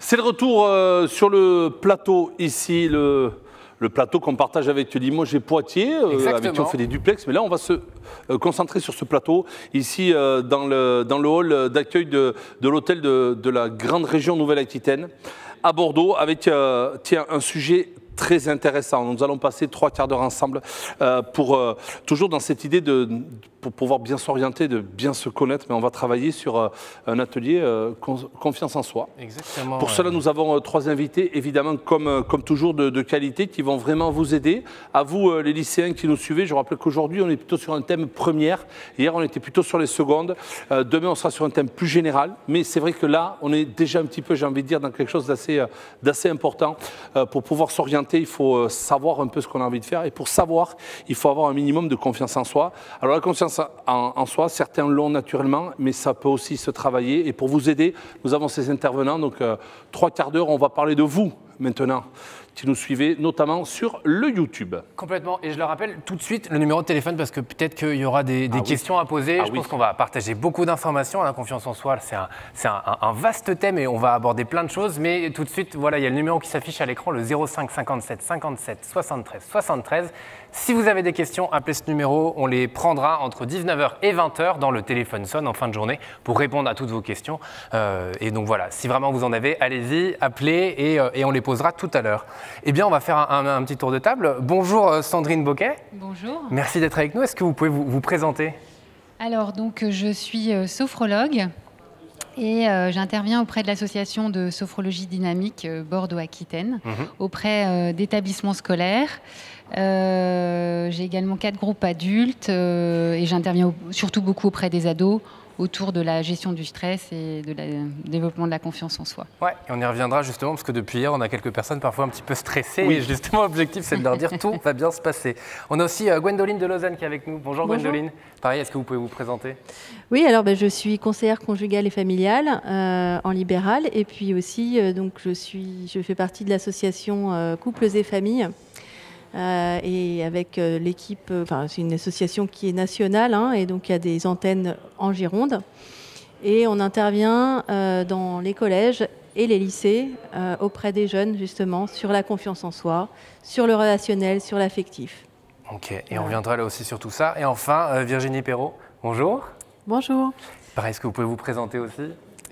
C'est le retour sur le plateau ici, le plateau qu'on partage avec Limoges et Poitiers, avec qui on fait des duplex. Mais là, on va se concentrer sur ce plateau, ici dans le hall d'accueil de l'hôtel de la grande région Nouvelle-Aquitaine, à Bordeaux, avec un sujet très intéressant. Nous allons passer 3 quarts d'heure ensemble pour toujours dans cette idée pour pouvoir bien s'orienter, de bien se connaître, mais on va travailler sur un atelier confiance en soi. Exactement. Pour cela, nous avons 3 invités, évidemment, comme toujours de qualité, qui vont vraiment vous aider. À vous, les lycéens qui nous suivez, je rappelle qu'aujourd'hui, on est plutôt sur un thème première. Hier, on était plutôt sur les secondes. Demain, on sera sur un thème plus général. Mais c'est vrai que là, on est déjà un petit peu, j'ai envie de dire, dans quelque chose d'assez important. Pour pouvoir s'orienter, il faut savoir un peu ce qu'on a envie de faire. Et pour savoir, il faut avoir un minimum de confiance en soi. Alors, la confiance en soi, certains l'ont naturellement, mais ça peut aussi se travailler. Et pour vous aider, nous avons ces intervenants. Donc, 3 quarts d'heure, on va parler de vous maintenant, qui nous suivez, notamment sur le YouTube. Complètement. Et je le rappelle tout de suite, le numéro de téléphone, parce que peut-être qu'il y aura des questions à poser. Je pense qu'on va partager beaucoup d'informations. La confiance en soi, c'est un vaste thème et on va aborder plein de choses. Mais tout de suite, voilà, il y a le numéro qui s'affiche à l'écran, le 05 57 57 73 73. Si vous avez des questions, appelez ce numéro. On les prendra entre 19h et 20h dans le téléphone sonne en fin de journée pour répondre à toutes vos questions. Et donc voilà, si vraiment vous en avez, allez-y, appelez et on les posera tout à l'heure. Eh bien, on va faire un petit tour de table. Bonjour Sandrine Boquet. Bonjour. Merci d'être avec nous. Est-ce que vous pouvez vous présenter? Alors, donc, je suis sophrologue et j'interviens auprès de l'association de sophrologie dynamique Bordeaux-Aquitaine, auprès d'établissements scolaires. J'ai également 4 groupes adultes et j'interviens surtout beaucoup auprès des ados, autour de la gestion du stress et de développement de la confiance en soi. Ouais, et on y reviendra justement parce que depuis hier, on a quelques personnes parfois un petit peu stressées. Oui. Et justement, l'objectif, c'est de leur dire tout va bien se passer. On a aussi Gwendoline de Lausanne qui est avec nous. Bonjour. Gwendoline. Pareil, est-ce que vous pouvez vous présenter? Oui, alors je suis conseillère conjugale et familiale en libéral. Et puis aussi, donc, je fais partie de l'association Couples et Familles. Et avec l'équipe, c'est une association qui est nationale, et donc il y a des antennes en Gironde. Et on intervient dans les collèges et les lycées auprès des jeunes, justement, sur la confiance en soi, sur le relationnel, sur l'affectif. Ok, et on reviendra là aussi sur tout ça. Et enfin, Virginie Perrault, bonjour. Bonjour. Pareil, est-ce que vous pouvez vous présenter aussi?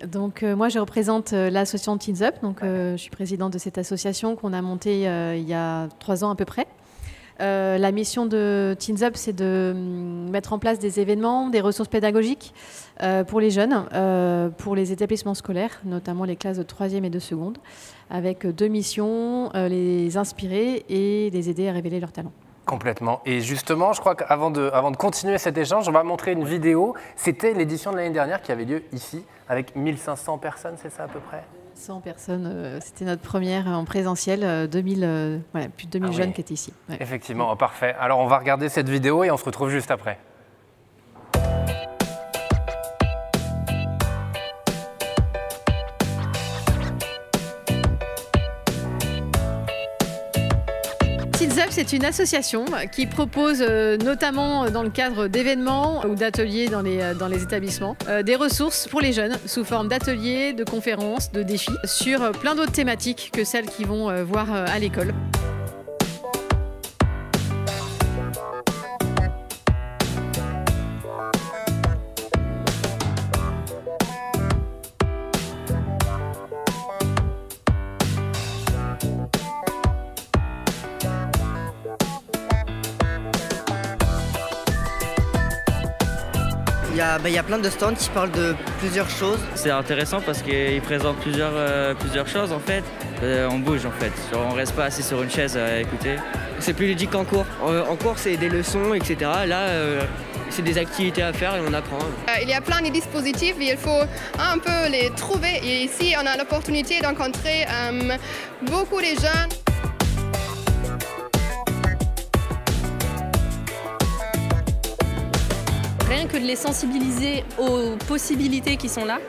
Donc, moi, je représente l'association Teens Up. Donc, je suis présidente de cette association qu'on a montée il y a 3 ans à peu près. La mission de Teens Up, c'est de mettre en place des événements, des ressources pédagogiques pour les jeunes, pour les établissements scolaires, notamment les classes de 3e et de seconde, avec 2 missions, les inspirer et les aider à révéler leurs talents. Complètement. Et justement, je crois qu'avant de continuer cet échange, on va montrer une vidéo. C'était l'édition de l'année dernière qui avait lieu ici, avec 1500 personnes, c'est ça à peu près? 100 personnes, c'était notre première en présentiel, plus de 2000 jeunes qui étaient ici. Ouais. Effectivement, parfait. Alors on va regarder cette vidéo et on se retrouve juste après. Teens Up, c'est une association qui propose, notamment dans le cadre d'événements ou d'ateliers dans les établissements, des ressources pour les jeunes sous forme d'ateliers, de conférences, de défis, sur plein d'autres thématiques que celles qu'ils vont voir à l'école. Il y a plein de stands qui parlent de plusieurs choses. C'est intéressant parce qu'ils présentent plusieurs choses en fait. On bouge en fait, on reste pas assis sur une chaise à écouter. C'est plus ludique qu'en cours. En cours c'est des leçons, etc. Là c'est des activités à faire et on apprend. Il y a plein de dispositifs et il faut un peu les trouver. Et ici on a l'opportunité d'encontrer beaucoup de jeunes. Rien que de les sensibiliser aux possibilités qui sont là,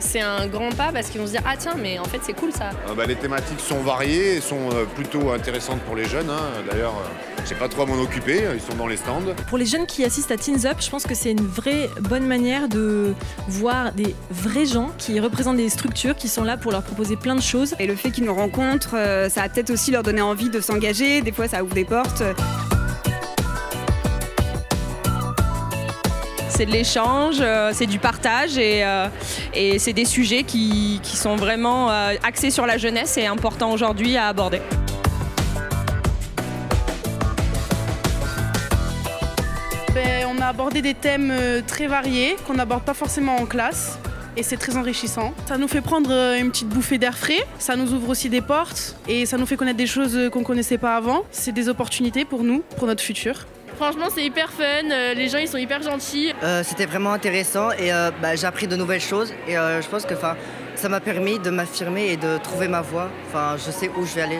c'est un grand pas parce qu'ils vont se dire ah tiens mais en fait c'est cool ça. Les thématiques sont variées et sont plutôt intéressantes pour les jeunes. D'ailleurs, j'ai pas trop à m'en occuper, ils sont dans les stands. Pour les jeunes qui assistent à Teens Up, je pense que c'est une vraie bonne manière de voir des vrais gens qui représentent des structures qui sont là pour leur proposer plein de choses. Et le fait qu'ils nous rencontrent, ça va peut-être aussi leur donner envie de s'engager, des fois ça ouvre des portes. C'est de l'échange, c'est du partage et c'est des sujets qui sont vraiment axés sur la jeunesse et importants aujourd'hui à aborder. On a abordé des thèmes très variés qu'on n'aborde pas forcément en classe et c'est très enrichissant. Ça nous fait prendre une petite bouffée d'air frais, ça nous ouvre aussi des portes et ça nous fait connaître des choses qu'on ne connaissait pas avant. C'est des opportunités pour nous, pour notre futur. Franchement c'est hyper fun, les gens ils sont hyper gentils. C'était vraiment intéressant et j'ai appris de nouvelles choses et je pense que ça m'a permis de m'affirmer et de trouver ma voie. Je sais où je vais aller.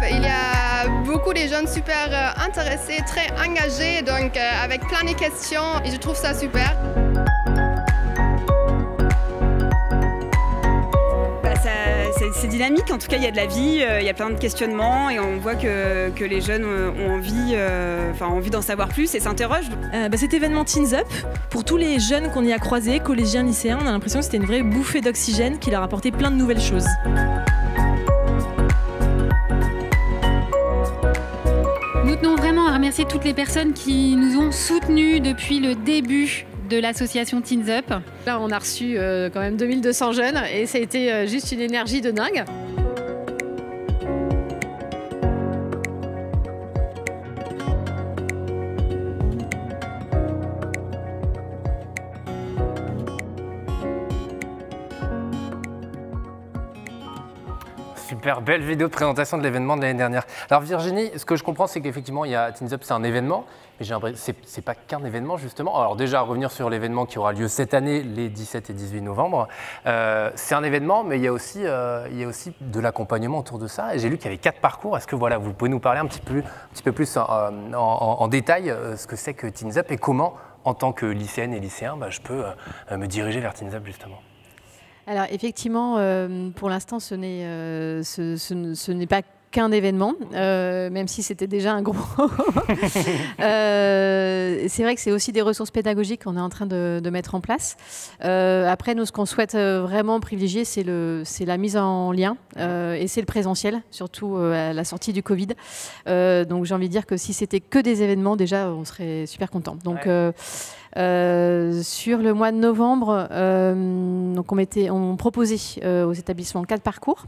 Il y a beaucoup de jeunes super intéressés, très engagés, donc avec plein de questions et je trouve ça super. C'est dynamique, en tout cas il y a de la vie, il y a plein de questionnements et on voit que les jeunes ont envie d'en savoir plus et s'interrogent. Cet événement Teens Up, pour tous les jeunes qu'on y a croisés, collégiens, lycéens, on a l'impression que c'était une vraie bouffée d'oxygène qui leur a apporté plein de nouvelles choses. Nous tenons vraiment à remercier toutes les personnes qui nous ont soutenus depuis le début de l'association Teens Up. Là, on a reçu quand même 2200 jeunes et ça a été juste une énergie de dingue. Super belle vidéo de présentation de l'événement de l'année dernière. Alors Virginie, ce que je comprends, c'est qu'effectivement, Teens Up, c'est un événement, mais j'ai l'impression que ce n'est pas qu'un événement, justement. Alors déjà, revenir sur l'événement qui aura lieu cette année, les 17 et 18 novembre, c'est un événement, mais il y a aussi de l'accompagnement autour de ça. Et j'ai lu qu'il y avait 4 parcours. Est-ce que vous pouvez nous parler un petit peu plus en détail ce que c'est que Teens Up et comment, en tant que lycéenne et lycéen, je peux me diriger vers Teens Up, justement? Alors effectivement, pour l'instant, ce n'est pas qu'un événement, même si c'était déjà un gros. C'est vrai que c'est aussi des ressources pédagogiques qu'on est en train de mettre en place. Après, nous, ce qu'on souhaite vraiment privilégier, c'est la mise en lien et c'est le présentiel, surtout à la sortie du Covid. Donc j'ai envie de dire que si c'était que des événements, déjà, on serait super contents. Donc, sur le mois de novembre, donc on proposait aux établissements 4 parcours.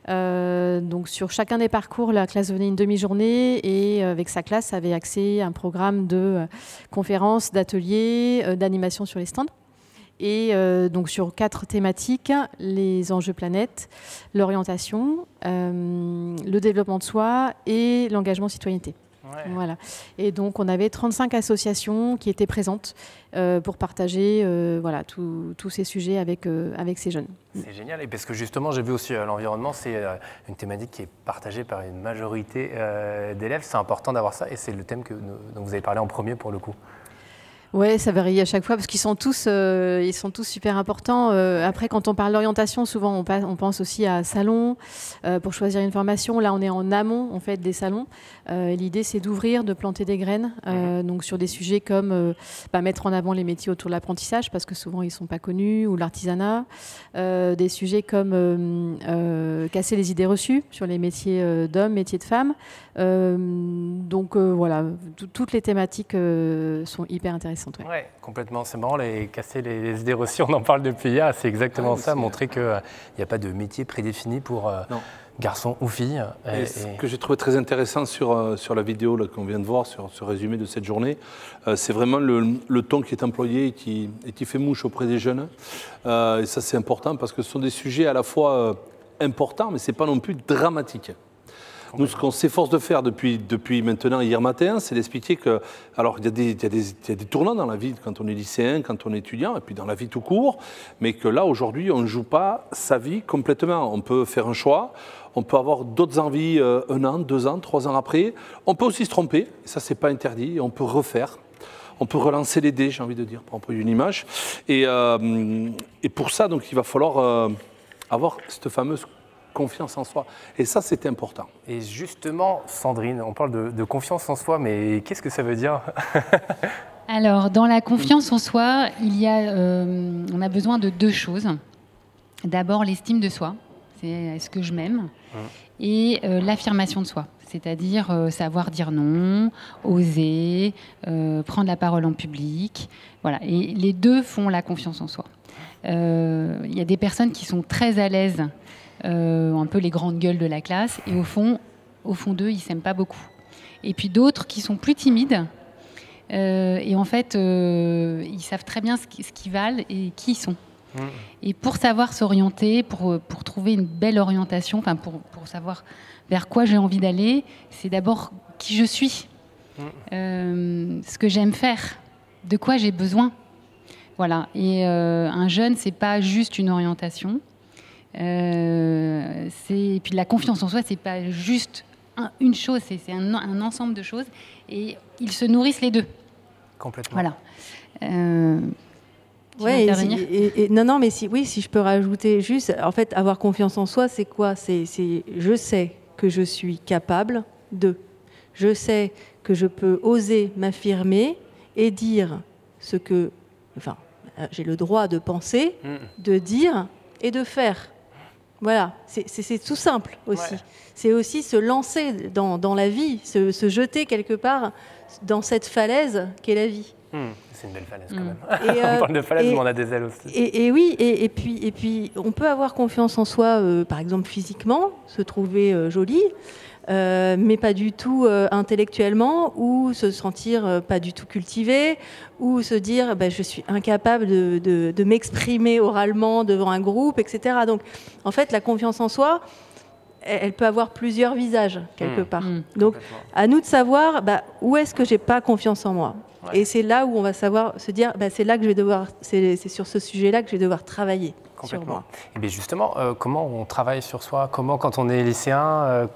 Donc sur chacun des parcours, la classe venait une demi-journée et avec sa classe avait accès à un programme de conférences, d'ateliers, d'animation sur les stands. Et donc sur 4 thématiques, les enjeux planète, l'orientation, le développement de soi et l'engagement citoyenneté. Ouais. Voilà. Et donc, on avait 35 associations qui étaient présentes pour partager tous ces sujets avec ces jeunes. C'est génial, et parce que justement, j'ai vu aussi l'environnement, c'est une thématique qui est partagée par une majorité d'élèves. C'est important d'avoir ça, et c'est le thème dont vous avez parlé en premier pour le coup. Oui, ça varie à chaque fois parce qu'ils sont tous super importants. Après, quand on parle d'orientation, souvent on pense aussi à salon pour choisir une formation. Là, on est en amont en fait des salons. L'idée, c'est d'ouvrir, de planter des graines, donc sur des sujets comme mettre en avant les métiers autour de l'apprentissage parce que souvent ils sont pas connus, ou l'artisanat. Des sujets comme casser les idées reçues sur les métiers d'hommes, métiers de femmes. Donc voilà, toutes les thématiques sont hyper intéressantes. Oui, complètement. C'est marrant, casser les idées reçues, on en parle depuis hier. C'est exactement ça, montrer qu'il n'y a pas de métier prédéfini pour garçon ou fille. Ce que j'ai trouvé très intéressant sur la vidéo qu'on vient de voir, sur ce résumé de cette journée, c'est vraiment le ton qui est employé et qui fait mouche auprès des jeunes. Et ça, c'est important parce que ce sont des sujets à la fois importants, mais ce n'est pas non plus dramatique. Nous, ce qu'on s'efforce de faire depuis maintenant, hier matin, c'est d'expliquer que, alors, il y a des tournants dans la vie quand on est lycéen, quand on est étudiant, et puis dans la vie tout court, mais que là, aujourd'hui, on ne joue pas sa vie complètement. On peut faire un choix, on peut avoir d'autres envies 1 an, 2 ans, 3 ans après. On peut aussi se tromper, et ça, c'est pas interdit, et on peut refaire. on peut relancer les dés, j'ai envie de dire, pour employer une image. Et pour ça, donc, il va falloir avoir cette fameuse confiance en soi. Et ça, c'est important. Et justement, Sandrine, on parle de confiance en soi, mais qu'est-ce que ça veut dire? Alors, dans la confiance en soi, on a besoin de 2 choses. D'abord, l'estime de soi, c'est est-ce que je m'aime, et l'affirmation de soi, c'est-à-dire savoir dire non, oser, prendre la parole en public. Voilà. Et les 2 font la confiance en soi. Il y a des personnes qui sont très à l'aise, un peu les grandes gueules de la classe, et au fond d'eux, ils ne s'aiment pas beaucoup. Et puis d'autres qui sont plus timides, et en fait, ils savent très bien ce qu'ils valent et qui ils sont. Et pour savoir s'orienter, pour trouver une belle orientation, pour savoir vers quoi j'ai envie d'aller, c'est d'abord qui je suis, ce que j'aime faire, de quoi j'ai besoin. Voilà. Et un jeune, c'est pas juste une orientation. Et puis la confiance en soi, c'est pas juste une chose, c'est un ensemble de choses. Et ils se nourrissent les 2. Complètement. Voilà. Ouais, non, mais si je peux rajouter juste, en fait, avoir confiance en soi, c'est quoi? C'est je sais que je suis capable de. Je sais que je peux oser m'affirmer et dire ce que, enfin, j'ai le droit de penser, de dire et de faire. Voilà, c'est tout simple aussi. Ouais. C'est aussi se lancer dans la vie, se jeter quelque part dans cette falaise qu'est la vie. C'est une belle falaise quand même. On parle de falaise, mais on a des ailes aussi. Et puis on peut avoir confiance en soi, par exemple physiquement, se trouver jolie, mais pas du tout intellectuellement, ou se sentir pas du tout cultivé, ou se dire je suis incapable de m'exprimer oralement devant un groupe, etc. Donc en fait, la confiance en soi, elle peut avoir plusieurs visages quelque part. Donc à nous de savoir où est-ce que j'ai pas confiance en moi. Ouais. Et c'est là où on va savoir se dire, c'est là que je vais devoir, c'est sur ce sujet-là que je vais devoir travailler sur moi. Et bien justement, comment on travaille sur soi? Comment, quand on est lycéen,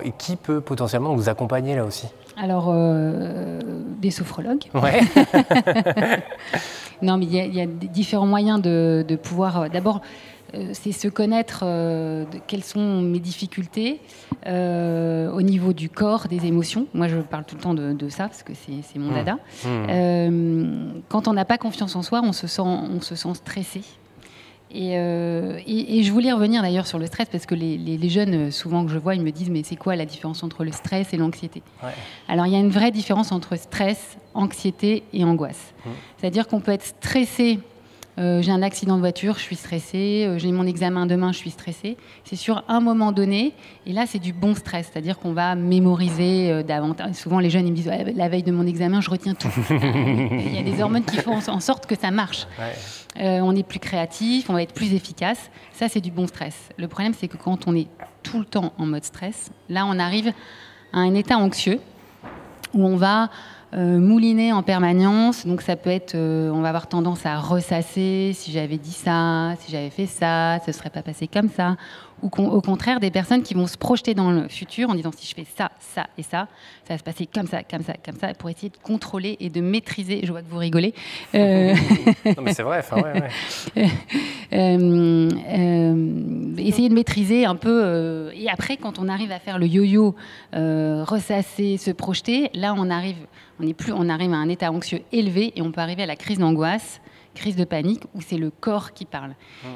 et qui peut potentiellement nous accompagner là aussi? Alors, des sophrologues. Ouais. Non, mais il y a différents moyens de pouvoir. D'abord, c'est se connaître quelles sont mes difficultés au niveau du corps, des émotions. Moi, je parle tout le temps de ça parce que c'est mon dada. Quand on n'a pas confiance en soi, on se sent stressé. Et je voulais revenir d'ailleurs sur le stress parce que les jeunes, souvent que je vois, ils me disent mais c'est quoi la différence entre le stress et l'anxiété? Alors, il y a une vraie différence entre stress, anxiété et angoisse. C'est-à-dire qu'on peut être stressé. J'ai un accident de voiture, je suis stressée. J'ai mon examen demain, je suis stressée. C'est sur un moment donné. Et là, c'est du bon stress. C'est-à-dire qu'on va mémoriser davantage. Souvent, les jeunes, ils me disent la veille de mon examen, je retiens tout. Il y a des hormones qui font en sorte que ça marche. On est plus créatif, on va être plus efficace. Ça, c'est du bon stress. Le problème, c'est que quand on est tout le temps en mode stress, là, on arrive à un état anxieux où on va mouliner en permanence, donc ça peut être, on va avoir tendance à ressasser, si j'avais dit ça, si j'avais fait ça, ce ne serait pas passé comme ça, ou au contraire des personnes qui vont se projeter dans le futur en disant si je fais ça, ça et ça, ça va se passer comme ça, comme ça, comme ça, pour essayer de contrôler et de maîtriser, je vois que vous rigolez. Non mais c'est vrai, essayer de maîtriser un peu, et après quand on arrive à faire le yo-yo, ressasser, se projeter, là on arrive à un état anxieux élevé et on peut arriver à la crise d'angoisse, crise de panique, où c'est le corps qui parle.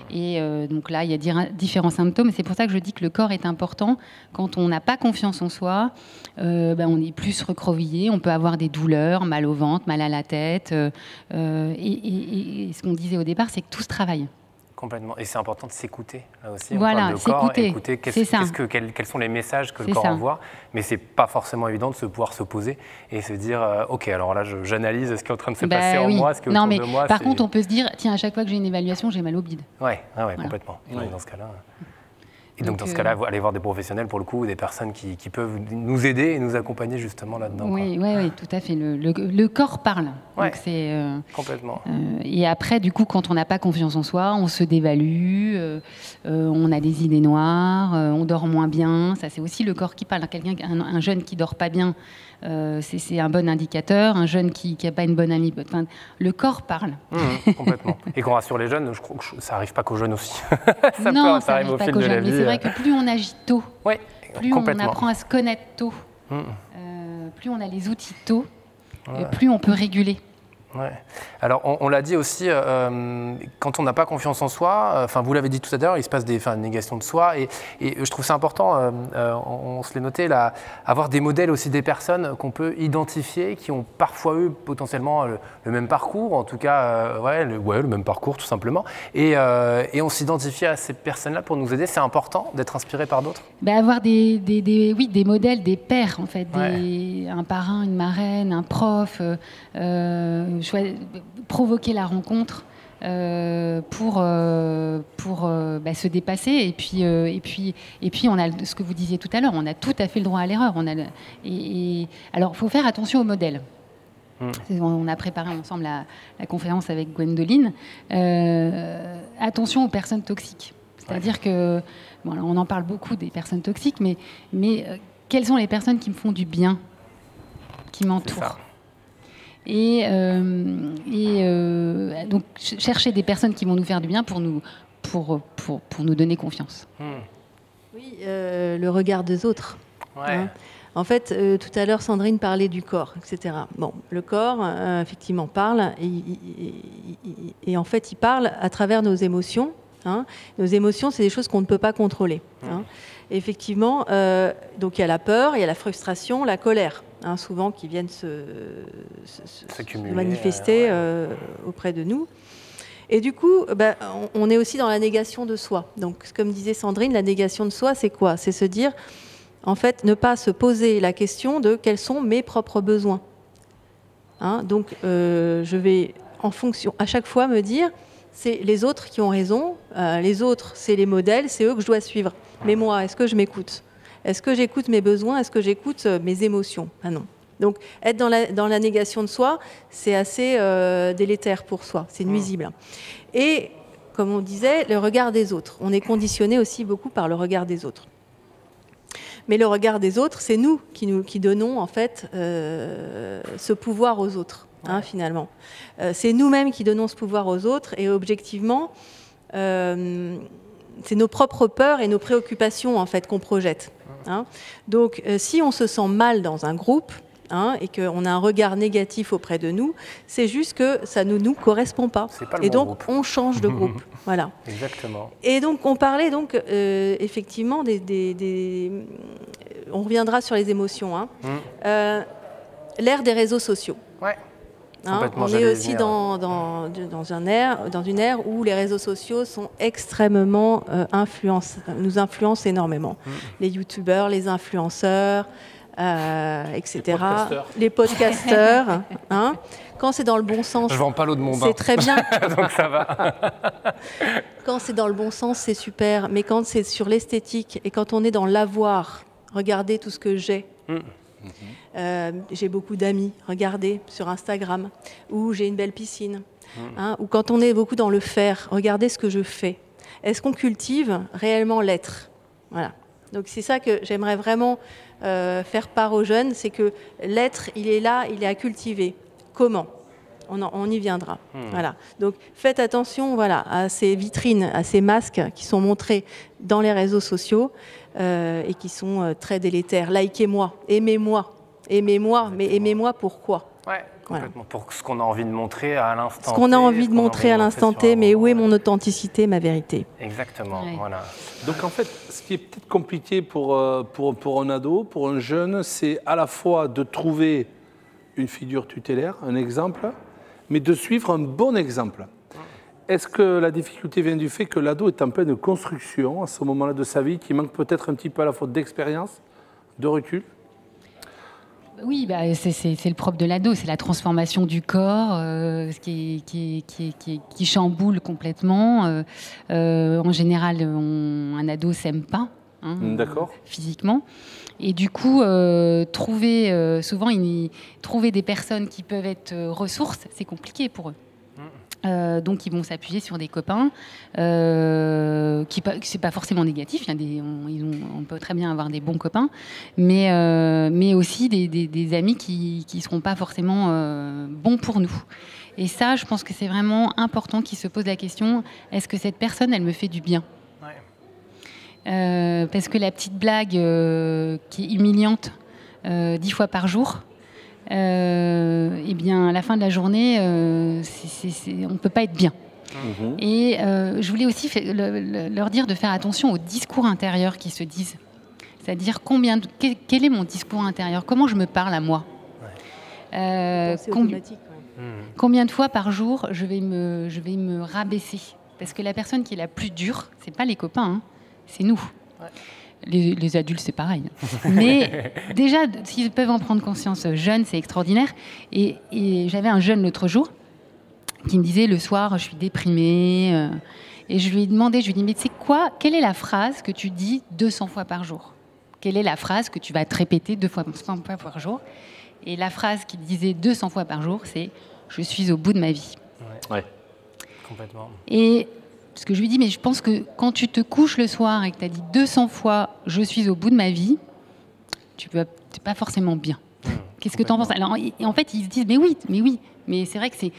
Et donc là, il y a différents symptômes. C'est pour ça que je dis que le corps est important. Quand on n'a pas confiance en soi, on est plus recroquevillé, on peut avoir des douleurs, mal au ventre, mal à la tête. Et ce qu'on disait au départ, c'est que tout se travaille. Complètement. Et c'est important de s'écouter là aussi. Voilà, on parle de corps, écouter quels sont les messages que le corps envoie. Mais c'est pas forcément évident de pouvoir se poser et se dire ok, alors là j'analyse ce qui est en train de se passer en moi, ce qui est autour de moi. Par contre, on peut se dire tiens, à chaque fois que j'ai une évaluation, j'ai mal au bide. Ouais, complètement. Dans ce cas-là. Et donc dans ce cas-là, aller voir des professionnels pour le coup, des personnes qui peuvent nous aider et nous accompagner justement là-dedans. Oui, tout à fait. Le corps parle. Ouais, donc c'est, complètement. Et après, du coup, quand on n'a pas confiance en soi, on se dévalue, on a des idées noires, on dort moins bien. Ça, c'est aussi le corps qui parle. Un jeune qui dort pas bien, c'est un bon indicateur. Un jeune qui n'a pas une bonne amie, enfin, le corps parle. Complètement. Et qu'on rassure les jeunes, je crois que ça arrive pas qu'aux jeunes aussi. ça arrive pas qu'aux jeunes. Mais c'est vrai que plus on agit tôt, plus on apprend à se connaître tôt, plus on a les outils tôt, plus on peut réguler. Ouais. Alors, on l'a dit aussi, quand on n'a pas confiance en soi, vous l'avez dit tout à l'heure, il se passe une négation de soi. Et je trouve ça important, on se l'est noté, là, avoir des modèles aussi des personnes qu'on peut identifier, qui ont parfois eu potentiellement le même parcours, en tout cas, le même parcours tout simplement. Et on s'identifie à ces personnes-là pour nous aider. C'est important d'être inspiré par d'autres. Avoir des modèles, des pairs, en fait, un parrain, une marraine, un prof. Provoquer la rencontre pour se dépasser et puis on a ce que vous disiez tout à l'heure, on a tout à fait le droit à l'erreur. Alors il faut faire attention aux modèles. On a préparé ensemble la conférence avec Gwendoline. Attention aux personnes toxiques. C'est-à-dire que on en parle beaucoup des personnes toxiques, mais quelles sont les personnes qui me font du bien, qui m'entourent? Donc chercher des personnes qui vont nous faire du bien pour nous donner confiance. Oui, le regard des autres. En fait, tout à l'heure, Sandrine parlait du corps, etc. Bon, le corps, effectivement, parle et en fait, il parle à travers nos émotions. Nos émotions, c'est des choses qu'on ne peut pas contrôler. Effectivement, donc il y a la peur, il y a la frustration, la colère, souvent qui viennent se manifester auprès de nous. Et du coup, on est aussi dans la négation de soi. Donc, comme disait Sandrine, la négation de soi, c'est quoi? C'est se dire, en fait, ne pas se poser la question de quels sont mes propres besoins. Donc, je vais, en fonction, à chaque fois me dire, c'est les autres qui ont raison, les autres, c'est les modèles, c'est eux que je dois suivre. Mais moi, est-ce que je m'écoute? Est-ce que j'écoute mes besoins? Est-ce que j'écoute mes émotions? Non. Donc, être dans la négation de soi, c'est assez délétère pour soi, c'est nuisible. Et, comme on disait, le regard des autres. On est conditionné aussi beaucoup par le regard des autres. Mais le regard des autres, c'est nous qui donnons, en fait, ce pouvoir aux autres. Finalement. C'est nous-mêmes qui donnons ce pouvoir aux autres et objectivement, c'est nos propres peurs et nos préoccupations en fait qu'on projette. Donc, si on se sent mal dans un groupe et qu'on a un regard négatif auprès de nous, c'est juste que ça ne nous correspond pas. Et donc, groupe. On change de groupe. Voilà. Exactement. Et donc, on parlait donc effectivement on reviendra sur les émotions. L'ère des réseaux sociaux. On est aussi dans une ère où les réseaux sociaux sont extrêmement nous influencent énormément. Les youtubeurs, les influenceurs, etc. Les podcasteurs. Quand c'est dans le bon sens, je vends pas l'eau de mon bain. C'est très bien. Donc ça va. Quand c'est dans le bon sens, c'est super. Mais quand c'est sur l'esthétique et quand on est dans l'avoir, regardez tout ce que j'ai. J'ai beaucoup d'amis, regardez sur Instagram, ou j'ai une belle piscine. Ou quand on est beaucoup dans le faire, regardez ce que je fais. Est-ce qu'on cultive réellement l'être? Voilà. Donc c'est ça que j'aimerais vraiment faire part aux jeunes, c'est que l'être, il est là, il est à cultiver. Comment? On y viendra. Voilà. Donc faites attention à ces vitrines, à ces masques qui sont montrés dans les réseaux sociaux et qui sont très délétères. Likez-moi, aimez-moi, mais aimez-moi pourquoi? Complètement. Pour ce qu'on a envie de montrer à l'instant T. Ce qu'on a envie de montrer à l'instant T, mais où est mon authenticité, ma vérité? Exactement, voilà. Donc en fait, ce qui est peut-être compliqué pour un ado, pour un jeune, c'est à la fois de trouver une figure tutélaire, un exemple, mais de suivre un bon exemple. Est-ce que la difficulté vient du fait que l'ado est en pleine construction à ce moment-là de sa vie, qui manque peut-être un petit peu à la fois d'expérience, de recul? Oui, bah, c'est le propre de l'ado, c'est la transformation du corps qui chamboule complètement. En général, un ado s'aime pas, physiquement. Et du coup, souvent, trouver des personnes qui peuvent être ressources, c'est compliqué pour eux. Donc ils vont s'appuyer sur des copains, c'est pas forcément négatif, on peut très bien avoir des bons copains, mais aussi des amis qui seront pas forcément bons pour nous. Et ça, je pense que c'est vraiment important qu'ils se posent la question, est-ce que cette personne, elle me fait du bien ? Parce que la petite blague qui est humiliante 10 fois par jour, eh bien, à la fin de la journée, on ne peut pas être bien. Et je voulais aussi leur dire de faire attention aux discours intérieurs qui se disent. C'est-à-dire, quel est mon discours intérieur ? Comment je me parle à moi ? Combien de fois par jour je vais me rabaisser ? Parce que la personne qui est la plus dure, ce n'est pas les copains, c'est nous. Les adultes, c'est pareil. Mais déjà, s'ils peuvent en prendre conscience jeunes, c'est extraordinaire. Et j'avais un jeune l'autre jour qui me disait, le soir, je suis déprimée. Et je lui ai demandé, mais tu sais quoi, quelle est la phrase que tu dis 200 fois par jour ? Quelle est la phrase que tu vas te répéter 200 fois par jour ? Et la phrase qu'il disait 200 fois par jour, c'est « je suis au bout de ma vie ». Ouais, complètement. Et parce que je lui dis, mais je pense que quand tu te couches le soir et que tu as dit 200 fois « je suis au bout de ma vie », tu n'es pas forcément bien. Qu'est-ce que tu en penses ? Alors, en fait, ils se disent, mais oui. Mais c'est vrai que c'est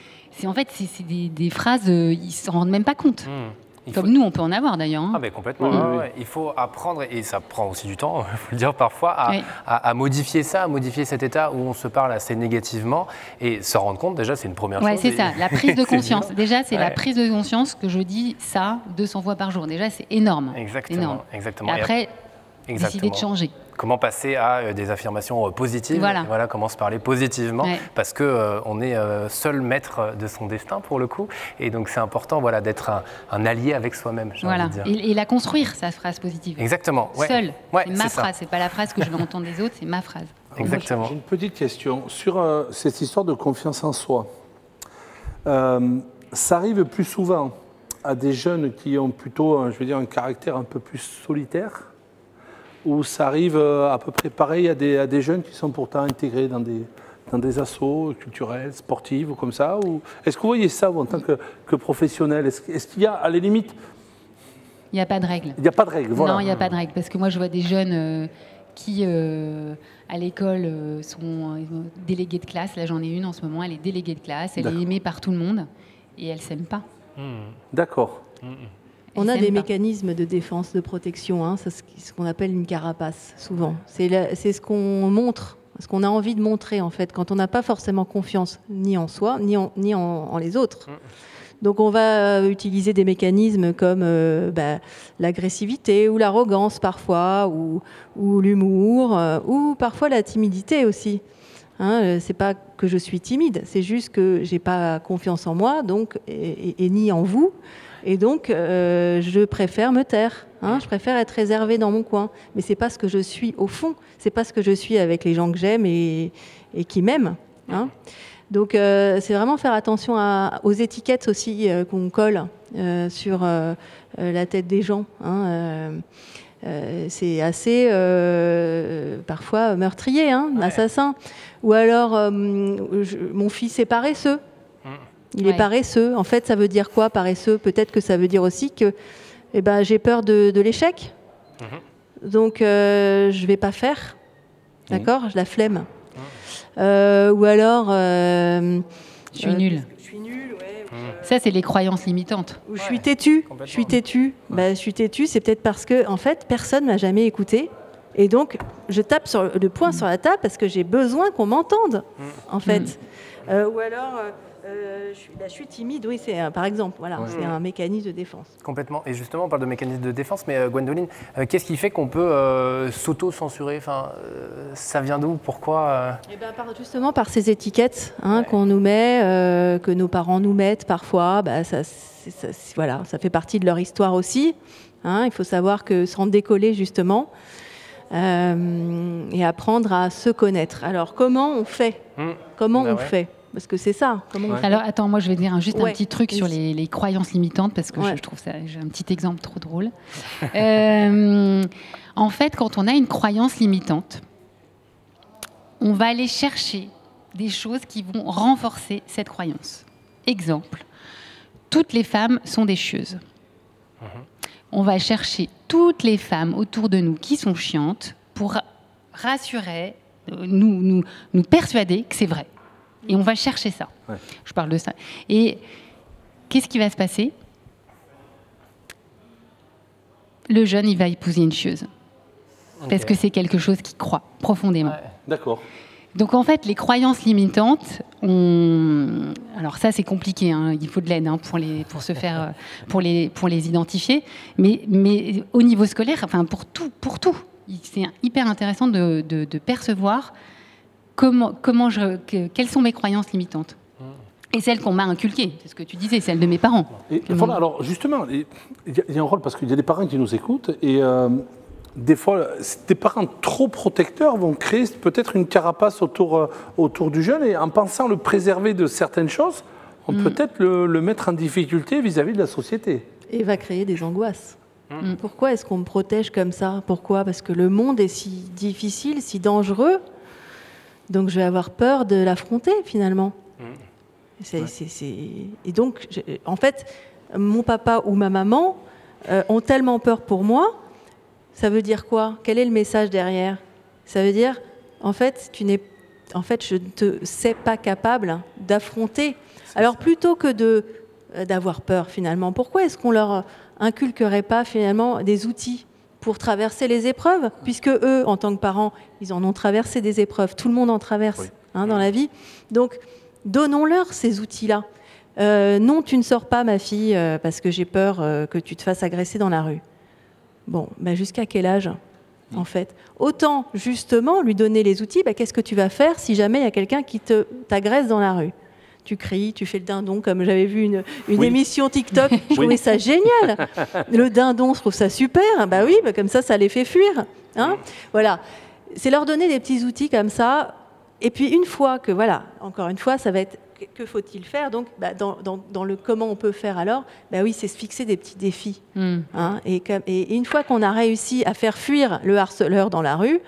des phrases, ils ne s'en rendent même pas compte. Comme nous, on peut en avoir d'ailleurs. Ah, mais complètement. Il faut apprendre, et ça prend aussi du temps, il faut le dire parfois, à modifier ça, à modifier cet état où on se parle assez négativement. Et se rendre compte, déjà, c'est une première chose. Oui, c'est ça, la prise de conscience. Déjà, c'est la prise de conscience que je dis ça 200 fois par jour. Déjà, c'est énorme. Exactement. Et après, décider de changer. Comment passer à des affirmations positives, voilà, comment se parler positivement, parce qu'on est seul maître de son destin pour le coup, et donc c'est important d'être un allié avec soi-même, j'ai envie de dire. Et la construire, sa phrase positive. Exactement. Seul, c'est ma phrase, c'est pas la phrase que je vais entendre des autres, c'est ma phrase. Exactement. J'ai une petite question sur cette histoire de confiance en soi. Ça arrive plus souvent à des jeunes qui ont plutôt, un caractère un peu plus solitaire, ou ça arrive à peu près pareil à des jeunes qui sont pourtant intégrés dans des assos culturels, sportifs ou comme ça, ou est-ce que vous voyez ça, vous, en tant que professionnel ? Est-ce qu'il y a, à la limite... Il n'y a pas de règle. Il n'y a pas de règle, voilà. Non, il n'y a pas de règle, parce que moi, je vois des jeunes qui, à l'école, sont délégués de classe. Là, j'en ai une en ce moment, elle est déléguée de classe, elle est aimée par tout le monde, et elle ne s'aime pas. D'accord. On a des mécanismes de défense, de protection, c'est ce qu'on appelle une carapace, souvent. C'est ce qu'on montre, ce qu'on a envie de montrer, en fait, quand on n'a pas forcément confiance ni en soi, ni en les autres. Donc on va utiliser des mécanismes comme l'agressivité ou l'arrogance parfois, ou l'humour, ou parfois la timidité aussi. C'est pas que je suis timide, c'est juste que j'ai pas confiance en moi, donc et ni en vous. Et donc, je préfère me taire. Je préfère être réservée dans mon coin. Mais c'est pas ce que je suis au fond. C'est pas ce que je suis avec les gens que j'aime et qui m'aiment. Donc, c'est vraiment faire attention aux étiquettes aussi qu'on colle sur la tête des gens. C'est assez parfois meurtrier, assassin. Ou alors, mon fils est paresseux. Il est paresseux. En fait, ça veut dire quoi, paresseux ? Peut-être que ça veut dire aussi que j'ai peur de l'échec. Donc, je ne vais pas faire. D'accord ? J'ai la flemme. Ou alors... je suis nulle. Je suis nulle, ouais. Ça, c'est les croyances limitantes. Ou je suis têtue. Je suis têtue. Je suis têtue, c'est peut-être parce que, en fait, personne ne m'a jamais écoutée. Et donc, je tape le poing sur la table parce que j'ai besoin qu'on m'entende, en fait. Ou alors... je suis timide, oui, c'est par exemple, c'est un mécanisme de défense. Complètement. Et justement, on parle de mécanisme de défense, mais Gwendoline, qu'est-ce qui fait qu'on peut s'auto-censurer ? Ça vient d'où ? Pourquoi Justement par ces étiquettes qu'on nous met, que nos parents nous mettent parfois. Ça fait partie de leur histoire aussi. Il faut savoir que sans décoller justement. et apprendre à se connaître. Alors, comment on fait? Comment on fait? Parce que c'est ça. Comment on fait? Alors, attends, moi, je vais dire juste un petit truc sur les croyances limitantes, parce que je trouve ça, j'ai un petit exemple trop drôle. En fait, quand on a une croyance limitante, on va aller chercher des choses qui vont renforcer cette croyance. Exemple, toutes les femmes sont des chieuses. On va chercher toutes les femmes autour de nous qui sont chiantes pour rassurer, nous persuader que c'est vrai. Et on va chercher ça. Ouais. Je parle de ça. Et qu'est-ce qui va se passer? Le jeune, il va épouser une chieuse. Okay. Parce que c'est quelque chose qu'il croit profondément. Ouais. D'accord. Donc en fait, les croyances limitantes, alors ça c'est compliqué, hein, il faut de l'aide pour les identifier, mais au niveau scolaire, enfin pour tout, c'est hyper intéressant de percevoir quelles sont mes croyances limitantes. Et celles qu'on m'a inculquées, c'est ce que tu disais, celles de mes parents. Et voilà, alors justement, il y a un rôle parce qu'il y a des parents qui nous écoutent et des fois, des parents trop protecteurs vont créer peut-être une carapace autour du jeune et en pensant le préserver de certaines choses, on peut peut-être le mettre en difficulté vis-à-vis de la société. Et va créer des angoisses. Pourquoi est-ce qu'on me protège comme ça? Pourquoi? Parce que le monde est si difficile, si dangereux, donc je vais avoir peur de l'affronter finalement. Et donc, en fait, mon papa ou ma maman ont tellement peur pour moi. Ça veut dire quoi? Quel est le message derrière? Ça veut dire, en fait, je ne te sais pas capable d'affronter. Alors, plutôt que d'avoir peur, finalement, pourquoi est-ce qu'on leur inculquerait pas, finalement, des outils pour traverser les épreuves? Puisque eux, en tant que parents, ils en ont traversé des épreuves. Tout le monde en traverse dans la vie. Donc, donnons-leur ces outils-là. Non, tu ne sors pas, ma fille, parce que j'ai peur que tu te fasses agresser dans la rue. Bon, jusqu'à quel âge, en fait? Autant, justement, lui donner les outils, qu'est-ce que tu vas faire si jamais il y a quelqu'un qui t'agresse dans la rue? Tu cries, tu fais le dindon, comme j'avais vu une émission TikTok, je trouvais ça génial. Le dindon, je trouve ça super. Comme ça les fait fuir. Hein, voilà. C'est leur donner des petits outils comme ça. Et puis, une fois que, encore une fois, ça va être que faut-il faire? Donc, dans le comment on peut faire alors, c'est se fixer des petits défis. Hein, et une fois qu'on a réussi à faire fuir le harceleur dans la rue,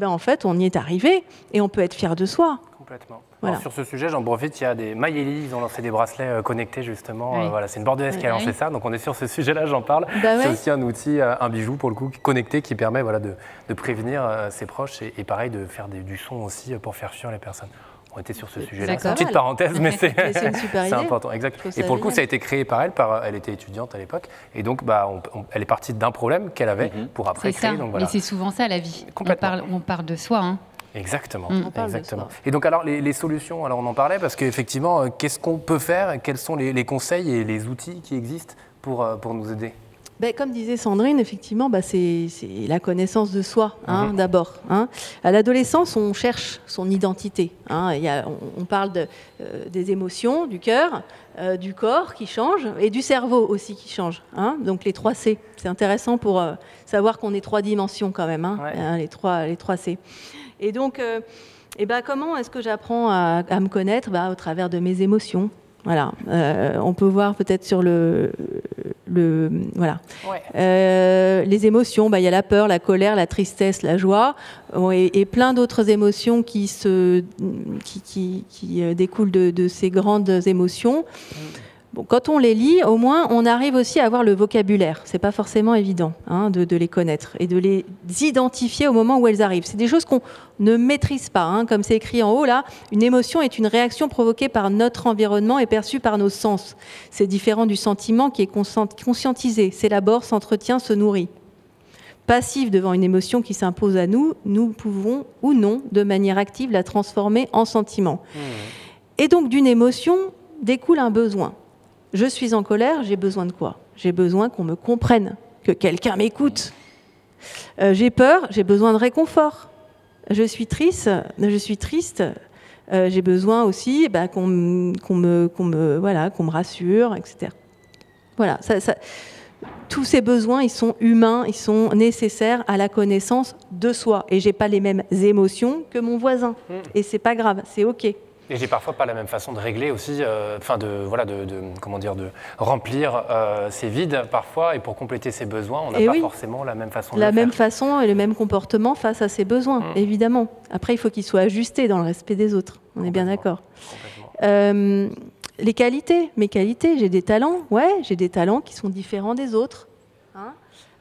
en fait, on y est arrivé et on peut être fier de soi. Complètement. Voilà. Alors, sur ce sujet, j'en profite, il y a des Maïeli, ils ont lancé des bracelets connectés justement. Oui. C'est une Bordelaise qui a lancé ça, donc on est sur ce sujet-là, j'en parle. C'est aussi un outil, un bijou pour le coup, connecté qui permet de prévenir ses proches et pareil de faire du son aussi pour faire fuir les personnes. On était sur ce sujet-là. C'est une petite parenthèse, mais c'est important. Exact. Et pour le coup, ça a été créé par elle. Elle était étudiante à l'époque. Et donc, elle est partie d'un problème qu'elle avait pour après créer. Ça. Donc, voilà. Mais c'est souvent ça, la vie. On parle de soi. Hein. Exactement. Exactement. Et donc, alors, les solutions, alors on en parlait parce qu'effectivement, qu'est-ce qu'on peut faire? Quels sont les conseils et les outils qui existent pour nous aider? Comme disait Sandrine, effectivement, c'est la connaissance de soi, d'abord. Hein. À l'adolescence, on cherche son identité. Hein. On parle des émotions, du cœur, du corps qui change et du cerveau aussi qui change. Hein. Donc les 3 C, c'est intéressant pour savoir qu'on est 3 dimensions quand même, les 3 C. Et donc, comment est-ce que j'apprends à me connaître? Au travers de mes émotions. Voilà, on peut voir peut-être sur les émotions, il y a la peur, la colère, la tristesse, la joie et plein d'autres émotions qui découlent de ces grandes émotions. Bon, quand on les lit, au moins, on arrive aussi à avoir le vocabulaire. C'est pas forcément évident de les connaître et de les identifier au moment où elles arrivent. C'est des choses qu'on ne maîtrise pas. Comme c'est écrit en haut, là, une émotion est une réaction provoquée par notre environnement et perçue par nos sens. C'est différent du sentiment qui est conscientisé, s'élabore, s'entretient, se nourrit. Passif devant une émotion qui s'impose à nous, nous pouvons ou non, de manière active, la transformer en sentiment. Et donc, d'une émotion découle un besoin. Je suis en colère, j'ai besoin de quoi? J'ai besoin qu'on me comprenne, que quelqu'un m'écoute. J'ai peur, j'ai besoin de réconfort. Je suis triste, j'ai besoin aussi qu'on me rassure, etc. Voilà, tous ces besoins, ils sont humains, ils sont nécessaires à la connaissance de soi. Et j'ai pas les mêmes émotions que mon voisin. Et c'est pas grave, c'est OK. Et j'ai parfois pas la même façon de régler aussi, comment dire, de remplir ses vides parfois, et pour compléter ses besoins, on n'a pas forcément la même façon de le faire. La même façon et le même comportement face à ses besoins, évidemment. Après, il faut qu'il soit ajusté dans le respect des autres. On est bien d'accord. Les qualités, mes qualités, j'ai des talents. Ouais, j'ai des talents qui sont différents des autres.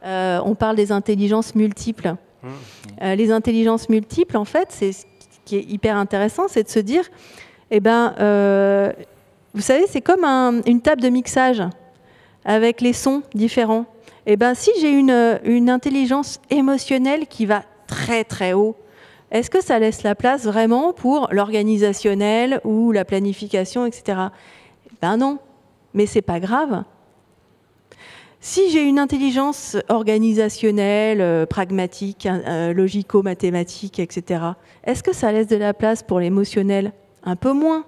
On parle des intelligences multiples. Les intelligences multiples, en fait, c'est ce qui est hyper intéressant, c'est de se dire, vous savez, c'est comme une table de mixage avec les sons différents. Si j'ai une intelligence émotionnelle qui va très très haut, est-ce que ça laisse la place vraiment pour l'organisationnel ou la planification, etc. Non, mais c'est pas grave. Si j'ai une intelligence organisationnelle, pragmatique, logico-mathématique, etc., est-ce que ça laisse de la place pour l'émotionnel? Un peu moins.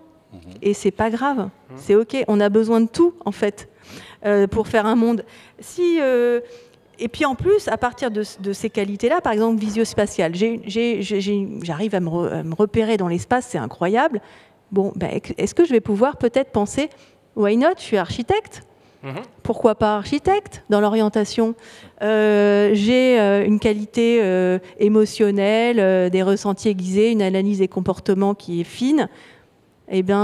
Et c'est pas grave. C'est OK. On a besoin de tout, en fait, pour faire un monde. Et puis en plus, à partir de ces qualités-là, par exemple, visio-spatiale, j'arrive à me repérer dans l'espace, c'est incroyable. Bon, est-ce que je vais pouvoir peut-être penser, why not, je suis architecte? Pourquoi pas architecte dans l'orientation? J'ai une qualité émotionnelle, des ressentis aiguisés, une analyse des comportements qui est fine.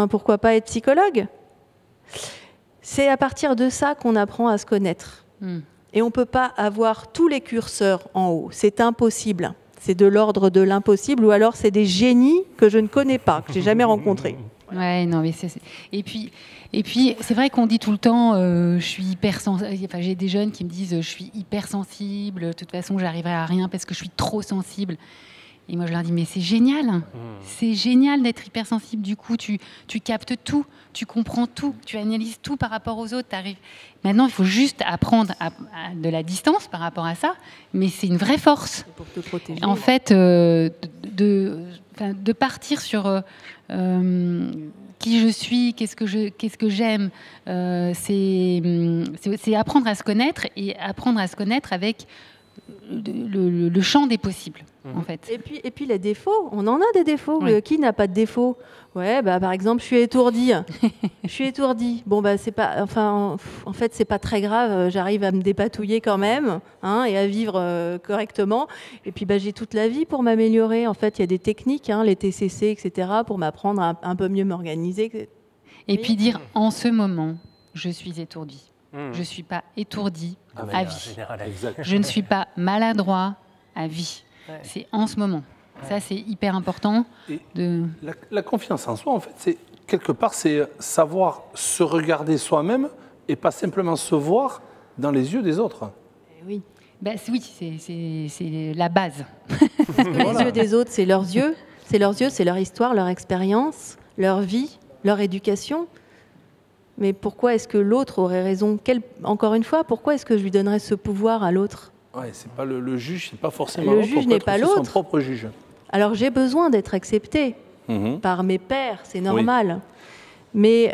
Pourquoi pas être psychologue? C'est à partir de ça qu'on apprend à se connaître. Et on ne peut pas avoir tous les curseurs en haut. C'est impossible. C'est de l'ordre de l'impossible, ou alors c'est des génies que je ne connais pas, que je n'ai jamais rencontrés. Ouais, non, mais et puis c'est vrai qu'on dit tout le temps, je suis hypersensible. Enfin, j'ai des jeunes qui me disent, je suis hypersensible. De toute façon, j'arriverai à rien parce que je suis trop sensible. Et moi, je leur dis, mais c'est génial. C'est génial d'être hypersensible. Du coup, tu captes tout, tu comprends tout, tu analyses tout par rapport aux autres. Maintenant, il faut juste apprendre de la distance par rapport à ça. Mais c'est une vraie force. Pour te protéger. En fait, de partir sur qui je suis, qu'est-ce que j'aime, c'est apprendre à se connaître, et apprendre à se connaître avec le champ des possibles, en fait. Et puis les défauts, on en a des défauts. Oui. Qui n'a pas de défauts? Ouais, par exemple, je suis étourdie. Je suis étourdie. Bon, c'est pas, en fait, c'est pas très grave. J'arrive à me dépatouiller quand même, et à vivre correctement. Et puis, j'ai toute la vie pour m'améliorer. En fait, il y a des techniques, les TCC, etc., pour m'apprendre à un peu mieux m'organiser. Et puis dire, en ce moment, je suis étourdie. Je ne suis pas étourdi à vie. Je ne suis pas maladroit à vie. Ouais. C'est en ce moment. Ouais. Ça, c'est hyper important. La confiance en soi, en fait, c'est quelque part, c'est savoir se regarder soi-même et pas simplement se voir dans les yeux des autres. Oui, c'est la base. Les yeux des autres, c'est leurs yeux. C'est leurs yeux, c'est leur histoire, leur expérience, leur vie, leur éducation. Mais pourquoi est-ce que l'autre aurait raison? Encore une fois, pourquoi est-ce que je lui donnerais ce pouvoir à l'autre? Ouais, c'est pas le juge, c'est pas forcément le juge n'est pas l'autre. Son propre juge. Alors j'ai besoin d'être acceptée par mes pairs, c'est normal. Oui. Mais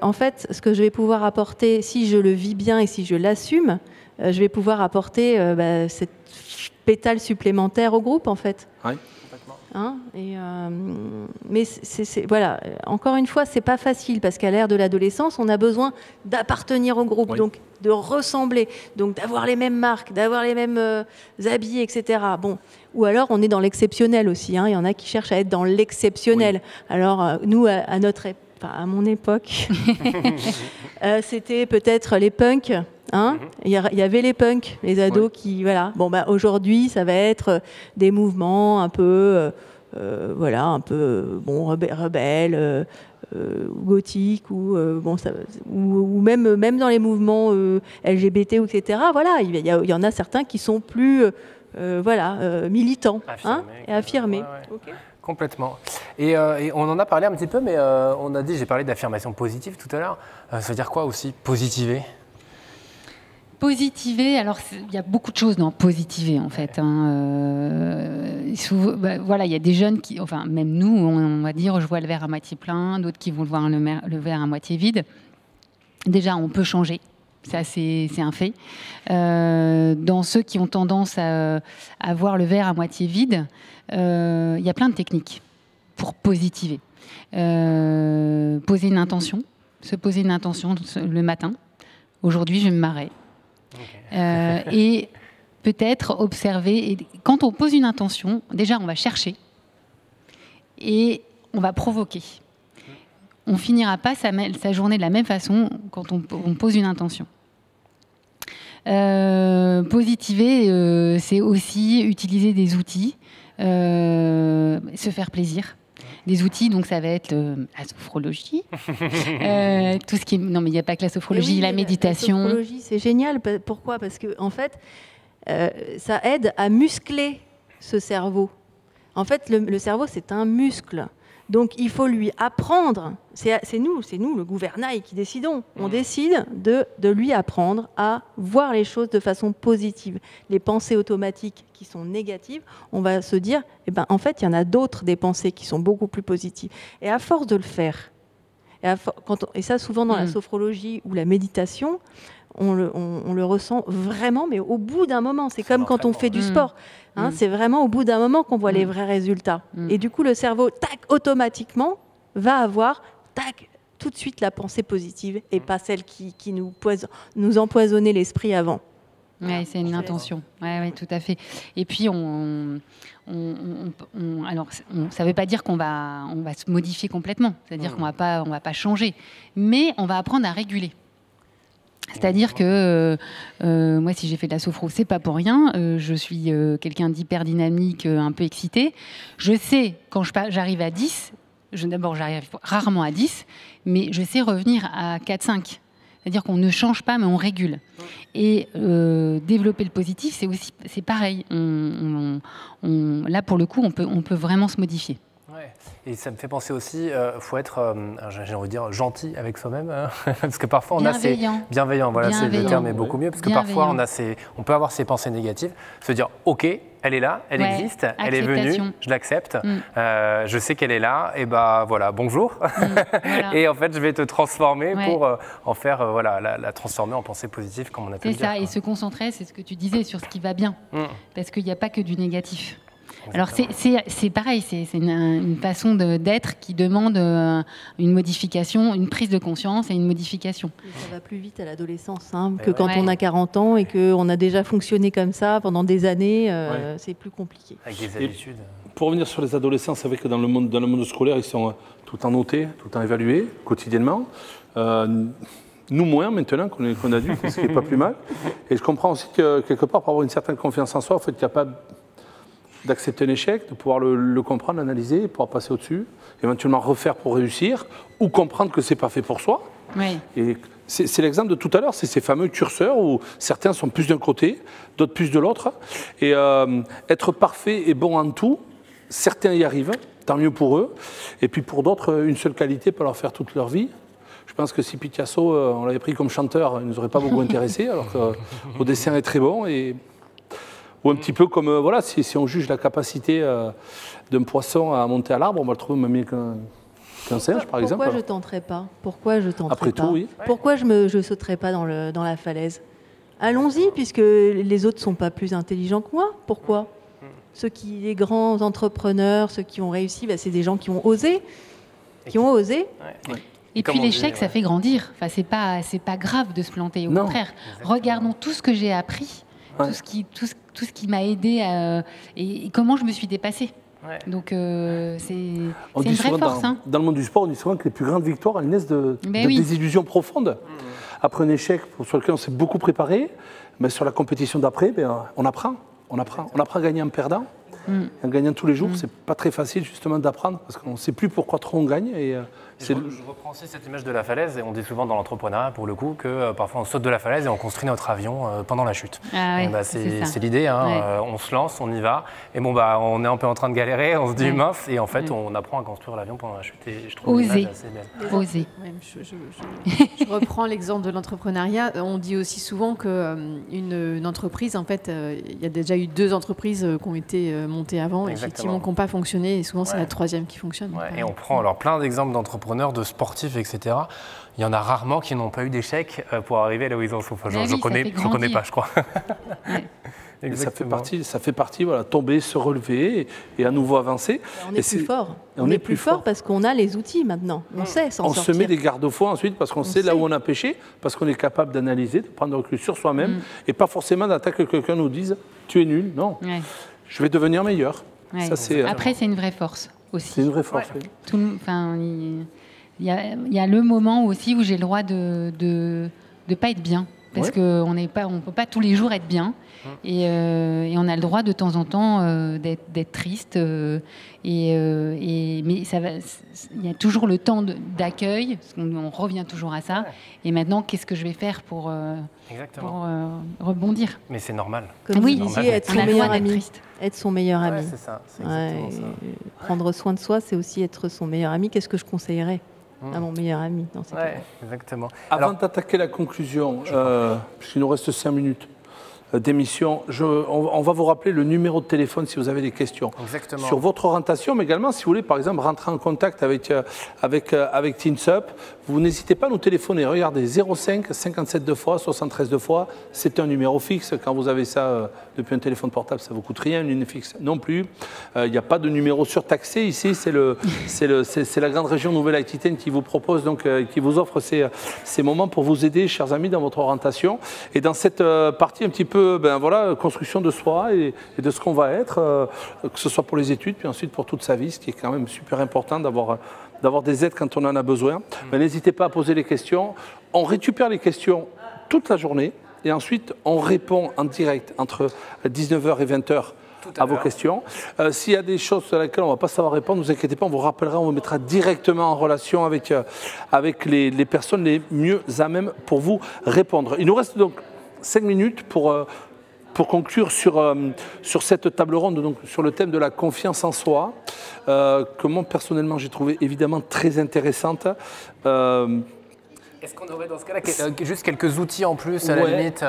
en fait, ce que je vais pouvoir apporter, si je le vis bien et si je l'assume, je vais pouvoir apporter cette pétale supplémentaire au groupe, en fait. Oui. Mais voilà, encore une fois, c'est pas facile parce qu'à l'ère de l'adolescence, on a besoin d'appartenir au groupe, donc de ressembler, donc d'avoir les mêmes marques, d'avoir les mêmes habits, etc. Bon, ou alors on est dans l'exceptionnel aussi. Il y en a qui cherchent à être dans l'exceptionnel. Oui. Alors nous, à mon époque, c'était peut-être les punks. Il y avait les punks, les ados qui, voilà. Bon, aujourd'hui, ça va être des mouvements un peu, rebelles, gothiques, ou même dans les mouvements LGBT, etc. Voilà, il y en a certains qui sont plus, militants, et affirmés. Ouais. Okay. Complètement. Et on en a parlé un petit peu, mais j'ai parlé d'affirmation positive tout à l'heure. Ça veut dire quoi aussi, positiver? Positiver, alors il y a beaucoup de choses dans positiver en fait. Il y a des jeunes qui, même nous, on va dire, je vois le verre à moitié plein, d'autres qui vont voir le verre à moitié vide. Déjà, on peut changer. Ça, c'est un fait. Dans ceux qui ont tendance à voir le verre à moitié vide, il y a plein de techniques pour positiver. Poser une intention, se poser une intention le matin. Aujourd'hui, je vais me marrer. Et peut-être observer. Et quand on pose une intention, déjà, on va chercher et on va provoquer. On ne finira pas sa journée de la même façon quand on pose une intention. Positiver, c'est aussi utiliser des outils, se faire plaisir. Des outils, donc ça va être la sophrologie, tout ce qui est... Non, mais il n'y a pas que la sophrologie, la méditation. La sophrologie, c'est génial. Pourquoi ? Parce que en fait, ça aide à muscler ce cerveau. En fait, le cerveau, c'est un muscle. Donc, il faut lui apprendre. C'est nous, le gouvernail, qui décidons. On décide de lui apprendre à voir les choses de façon positive. Les pensées automatiques qui sont négatives, on va se dire, en fait, il y en a d'autres, des pensées qui sont beaucoup plus positives. Et à force de le faire, et ça, souvent dans la sophrologie ou la méditation, on le ressent vraiment, mais au bout d'un moment. C'est comme quand on fait du sport. C'est vraiment au bout d'un moment qu'on voit les vrais résultats. Et du coup, le cerveau, tac, automatiquement, va avoir, tac, tout de suite la pensée positive et pas celle qui nous empoisonnait l'esprit avant. Oui, c'est une intention. Oui, tout à fait. Et puis, alors, ça ne veut pas dire qu'on va se modifier complètement. C'est-à-dire qu'on va pas changer. Mais on va apprendre à réguler. C'est-à-dire que moi, si j'ai fait de la sophro, c'est pas pour rien. Je suis quelqu'un d'hyper dynamique, un peu excité. Je sais, quand j'arrive à 10, d'abord, j'arrive rarement à 10, mais je sais revenir à 4-5. C'est-à-dire qu'on ne change pas, mais on régule. Et développer le positif, c'est pareil. Là, pour le coup, on peut vraiment se modifier. Ouais. Et ça me fait penser aussi, faut être, j'ai envie de dire, gentil avec soi-même, hein, parce que parfois on a ces bienveillant, voilà, c'est le terme est beaucoup mieux, parce que parfois on peut avoir ces pensées négatives, se dire, ok, elle est là, elle existe, elle est venue, je l'accepte, je sais qu'elle est là, et voilà, bonjour, voilà. Et en fait je vais te transformer pour en faire, la transformer en pensée positive, comme on a pu le dire. C'est ça, et se concentrer, c'est ce que tu disais, sur ce qui va bien, parce qu'il n'y a pas que du négatif. Alors c'est pareil, c'est une façon d'être qui demande une modification, une prise de conscience et une modification. Et ça va plus vite à l'adolescence que quand on a 40 ans et qu'on a déjà fonctionné comme ça pendant des années, c'est plus compliqué. Avec des habitudes. Pour revenir sur les adolescents, c'est vrai que dans le monde scolaire, ils sont tout le temps notés, tout le temps évalués, quotidiennement. Nous moins maintenant qu'on est adulte, ce qui n'est pas plus mal. Et je comprends aussi que quelque part, pour avoir une certaine confiance en soi, il faut être capable d'accepter un échec, de pouvoir le comprendre, l'analyser, pouvoir passer au-dessus, éventuellement refaire pour réussir, ou comprendre que ce n'est pas fait pour soi. Oui. Et c'est l'exemple de tout à l'heure, c'est ces fameux curseurs où certains sont plus d'un côté, d'autres plus de l'autre. Et être parfait et bon en tout, certains y arrivent, tant mieux pour eux. Et puis pour d'autres, une seule qualité peut leur faire toute leur vie. Je pense que si Picasso, on l'avait pris comme chanteur, il ne nous aurait pas beaucoup intéressé, alors que le dessin est très bon. Ou un petit peu comme, si on juge la capacité d'un poisson à monter à l'arbre, on va le trouver même qu'un singe, par exemple. Pourquoi je ne tenterais pas ? Pourquoi je tenterais Après pas tout, oui. Pourquoi je ne sauterais pas dans la falaise ? Allons-y, puisque les autres ne sont pas plus intelligents que moi. Pourquoi ? Les grands entrepreneurs, ceux qui ont réussi, c'est des gens qui ont osé. Et puis l'échec, ça fait grandir. Enfin, c'est pas grave de se planter, au contraire. Regardons tout ce que j'ai appris. Tout ce qui m'a aidé et comment je me suis dépassée. Ouais. Donc c'est une vraie force. Dans le monde du sport, on dit souvent que les plus grandes victoires, elles naissent de désillusions profondes. Après un échec sur lequel on s'est beaucoup préparé, mais sur la compétition d'après, on apprend à gagner en perdant. En gagnant tous les jours, c'est pas très facile justement d'apprendre parce qu'on ne sait plus pourquoi trop on gagne. Je reprends aussi cette image de la falaise et on dit souvent dans l'entrepreneuriat pour le coup que parfois on saute de la falaise et on construit notre avion pendant la chute. C'est l'idée, on se lance, on y va et on est un peu en train de galérer, on se dit mince et en fait on apprend à construire l'avion pendant la chute et je trouve l'image assez belle. Oser. Je reprends l'exemple de l'entrepreneuriat. On dit aussi souvent qu'une entreprise, en fait, il y a déjà eu 2 entreprises qui ont été montées monté avant, effectivement, qui n'ont pas fonctionné. Et souvent, c'est la troisième qui fonctionne. Et on prend alors plein d'exemples d'entrepreneurs, de sportifs, etc. Il y en a rarement qui n'ont pas eu d'échec pour arriver là où ils en sont. Enfin, je ne connais pas, je crois. Ça fait partie, voilà, tomber, se relever et à nouveau avancer. On est plus fort. On est plus fort parce qu'on a les outils maintenant. On sait s'en sortir. On se met des garde-fous ensuite parce qu'on sait là où on a péché, parce qu'on est capable d'analyser, de prendre recul sur soi-même et pas forcément d'attaquer que quelqu'un nous dise « tu es nul ». Non, je vais devenir meilleur. Ouais. Après, c'est une vraie force aussi. C'est une vraie force, oui. Il y a le moment aussi où j'ai le droit de ne pas être bien. Parce qu'on ne peut pas tous les jours être bien. Et on a le droit de temps en temps d'être triste. Mais il y a toujours le temps d'accueil. On revient toujours à ça. Et maintenant, qu'est-ce que je vais faire pour rebondir? Mais c'est normal. Comme vous disiez, être son meilleur ami. Être son meilleur ami. C'est ça. C'est exactement ça. Prendre soin de soi, c'est aussi être son meilleur ami. Qu'est-ce que je conseillerais à mon meilleur ami dans ces cas-là? Exactement. Avant d'attaquer la conclusion, puisqu'il nous reste 5 minutes d'émission, on va vous rappeler le numéro de téléphone si vous avez des questions sur votre orientation, mais également si vous voulez par exemple rentrer en contact avec TeensUp, vous n'hésitez pas à nous téléphoner. Regardez, 05 57 2 fois, 73 2 fois, c'est un numéro fixe. Quand vous avez ça depuis un téléphone portable, ça ne vous coûte rien, une ligne fixe non plus. Il n'y a pas de numéro surtaxé ici, c'est la grande région Nouvelle-Aquitaine qui vous propose, donc qui vous offre ces moments pour vous aider, chers amis, dans votre orientation. Et dans cette partie un petit peu construction de soi et de ce qu'on va être, que ce soit pour les études, puis ensuite pour toute sa vie, ce qui est quand même super important d'avoir des aides quand on en a besoin. N'hésitez pas à poser les questions. On récupère les questions toute la journée et ensuite on répond en direct entre 19h et 20h à vos questions. S'il y a des choses sur lesquelles on ne va pas savoir répondre, ne vous inquiétez pas, on vous rappellera, on vous mettra directement en relation avec les personnes les mieux à même pour vous répondre. Il nous reste donc 5 minutes pour conclure sur cette table ronde, donc sur le thème de la confiance en soi, que moi personnellement j'ai trouvé évidemment très intéressante. Est-ce qu'on aurait dans ce cas-là juste quelques outils en plus à la limite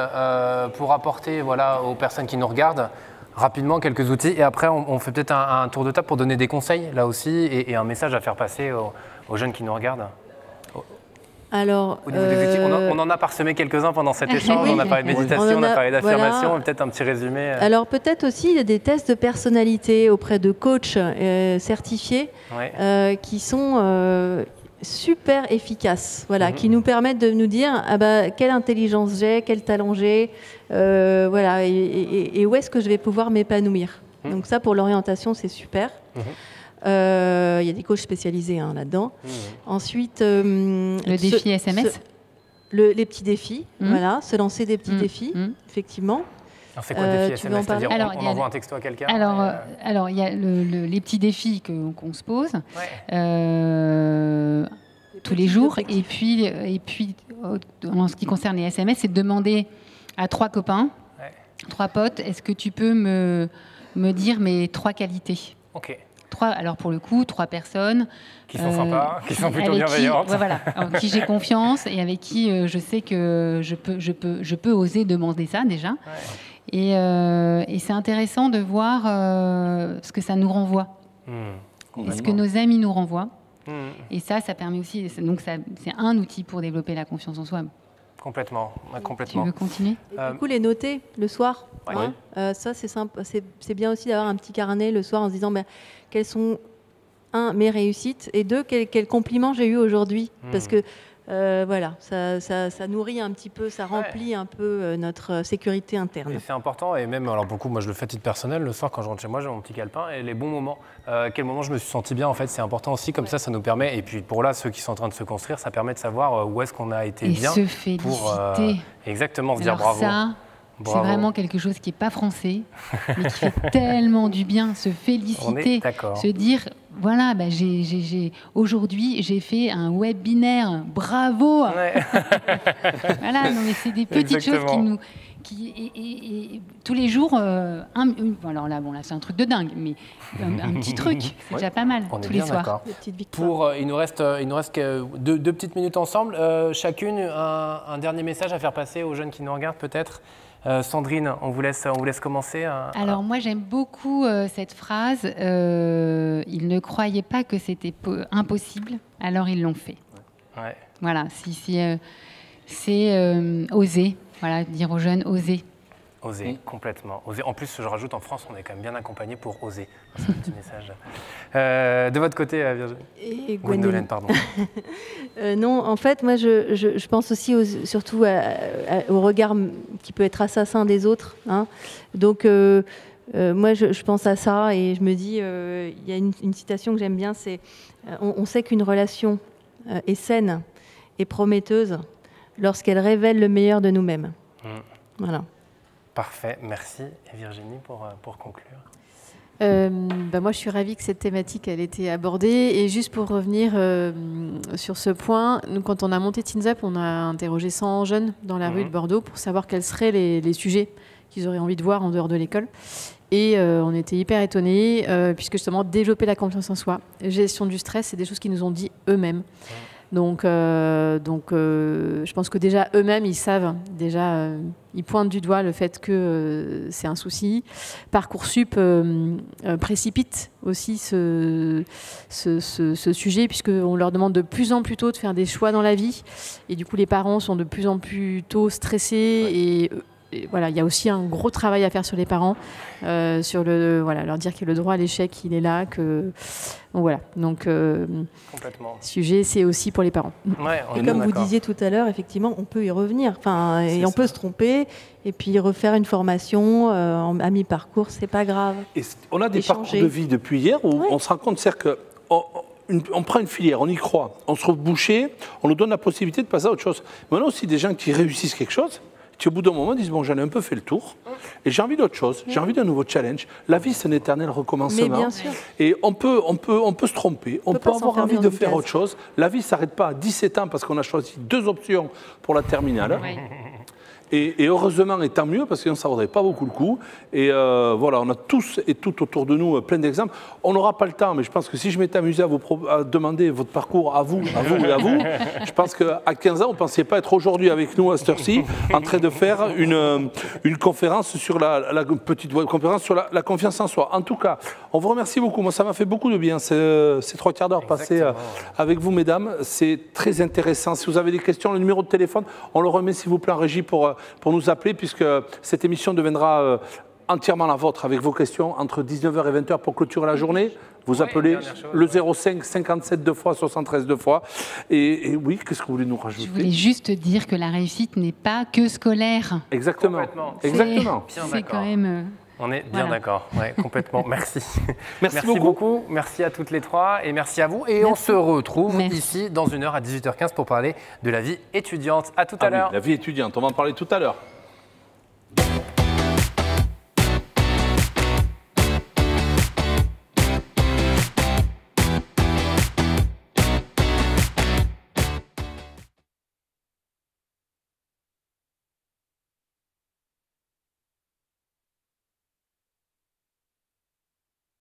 pour apporter aux personnes qui nous regardent rapidement quelques outils et après on fait peut-être un tour de table pour donner des conseils là aussi et un message à faire passer aux jeunes qui nous regardent? Alors, au niveau des outils, on en a parsemé quelques-uns pendant cet échange. On a parlé de méditation, on a parlé d'affirmation, peut-être un petit résumé. Alors peut-être aussi il y a des tests de personnalité auprès de coachs certifiés qui sont super efficaces, qui nous permettent de nous dire quelle intelligence j'ai, quel talent j'ai, et où est-ce que je vais pouvoir m'épanouir. Donc ça pour l'orientation c'est super. Il y a des coachs spécialisés là-dedans. Ensuite, le défi SMS, les petits défis, se lancer des petits défis, effectivement. Alors c'est quoi le défi SMS? C'est-à-dire on envoie un texto à quelqu'un? Alors il y a les petits défis qu'on se pose tous les jours, et puis en ce qui concerne les SMS, c'est de demander à 3 copains, 3 potes, est-ce que tu peux me dire mes 3 qualités? Ok. 3, alors pour le coup, 3 personnes qui sont sympas, qui sont plutôt bienveillantes, en qui j'ai confiance et avec qui je sais que je peux oser demander ça déjà. Et c'est intéressant de voir ce que ça nous renvoie, et ce que nos amis nous renvoient. Et ça permet aussi. Donc c'est un outil pour développer la confiance en soi. Complètement. Tu veux continuer? Et du coup, les noter le soir. Ça, c'est simple. C'est bien aussi d'avoir un petit carnet le soir en se disant quelles sont, 1, mes réussites, et 2, quel compliment j'ai eu aujourd'hui. Parce que ça nourrit un petit peu, ça remplit un peu notre sécurité interne. Et c'est important, et même, alors beaucoup, moi je le fais à titre personnel, le soir quand je rentre chez moi, j'ai mon petit calepin, et les bons moments, quel moment je me suis senti bien, en fait, c'est important aussi, comme ça nous permet, et puis pour là, ceux qui sont en train de se construire, ça permet de savoir où est-ce qu'on a été bien. Se féliciter. Exactement, se dire bravo. C'est vraiment quelque chose qui n'est pas français, mais qui fait tellement du bien, se féliciter, se dire, voilà, aujourd'hui, j'ai fait un webinaire, bravo. Voilà, non, mais c'est des petites choses qui tous les jours, alors là, c'est un truc de dingue, mais un petit truc, c'est déjà pas mal, tous les soirs. Il nous reste que deux petites minutes ensemble, chacune un dernier message à faire passer aux jeunes qui nous regardent peut-être. Sandrine, on vous laisse commencer. Alors moi j'aime beaucoup cette phrase. Ils ne croyaient pas que c'était impossible, alors ils l'ont fait. Ouais. Voilà, c'est oser. Voilà, dire aux jeunes oser. Oser, complètement. Oser. En plus, je rajoute, en France, on est quand même bien accompagné pour oser. C'est un petit message. De votre côté, Virginie. Et Gwendolen, pardon. Non, en fait, moi, je pense aussi surtout au regard qui peut être assassin des autres. Hein. Donc, moi, je pense à ça et je me dis, il y a une citation que j'aime bien, c'est on sait qu'une relation est saine et prometteuse lorsqu'elle révèle le meilleur de nous-mêmes. Voilà. Parfait, merci. Et Virginie, pour conclure. Moi, je suis ravie que cette thématique elle été abordée. Et juste pour revenir sur ce point, nous, quand on a monté Teens Up, on a interrogé 100 jeunes dans la rue de Bordeaux pour savoir quels seraient les sujets qu'ils auraient envie de voir en dehors de l'école. Et on était hyper étonnés, puisque justement, développer la confiance en soi, gestion du stress, c'est des choses qu'ils nous ont dit eux-mêmes. Donc, je pense que déjà eux-mêmes, ils savent, ils pointent du doigt le fait que c'est un souci. Parcoursup précipite aussi ce sujet, puisqu'on leur demande de plus en plus tôt de faire des choix dans la vie. Et du coup, les parents sont de plus en plus tôt stressés. Et voilà, il y a aussi un gros travail à faire sur les parents, sur leur dire que le droit à l'échec, il est là, donc sujet, c'est aussi pour les parents. Ouais, et comme vous disiez tout à l'heure, effectivement, on peut y revenir, et on peut se tromper, et puis refaire une formation à mi-parcours, c'est pas grave. Et on a des parcours de vie depuis hier où on se rend compte, c'est que on prend une filière, on y croit, on se trouve bouché, on nous donne la possibilité de passer à autre chose. Mais on a aussi des gens qui réussissent quelque chose, qui au bout d'un moment disent bon, j'en ai un peu fait le tour et j'ai envie d'autre chose, j'ai envie d'un nouveau challenge. La vie, c'est un éternel recommencement. Mais bien sûr. Et on peut se tromper, on peut avoir envie de faire autre chose. La vie ne s'arrête pas à 17 ans parce qu'on a choisi 2 options pour la terminale. Oui. Et heureusement, et tant mieux, parce que sinon ça ne vaudrait pas beaucoup le coup. Et voilà, on a tous et toutes autour de nous plein d'exemples. On n'aura pas le temps, mais je pense que si je m'étais amusé à demander votre parcours à vous et à vous, je pense qu'à 15 ans, on ne pensait pas être aujourd'hui avec nous à cette heure-ci, en train de faire une conférence sur petite conférence sur la confiance en soi. En tout cas, on vous remercie beaucoup. Moi, ça m'a fait beaucoup de bien ces 3 quarts d'heure passés avec vous, mesdames. C'est très intéressant. Si vous avez des questions, le numéro de téléphone, on le remet, s'il vous plaît, en régie pour nous appeler, puisque cette émission deviendra entièrement la vôtre avec vos questions entre 19h et 20h pour clôturer la journée. Vous appelez le 05 57 2 fois 73 2 fois. Et oui, qu'est-ce que vous voulez nous rajouter? Je voulais juste dire que la réussite n'est pas que scolaire. Exactement. Exactement. C'est quand même... On est bien d'accord, complètement. Merci. Merci beaucoup. Merci à toutes les 3 et merci à vous. Et on se retrouve ici dans 1 heure à 18h15 pour parler de la vie étudiante. À tout à l'heure. Oui, la vie étudiante, on va en parler tout à l'heure.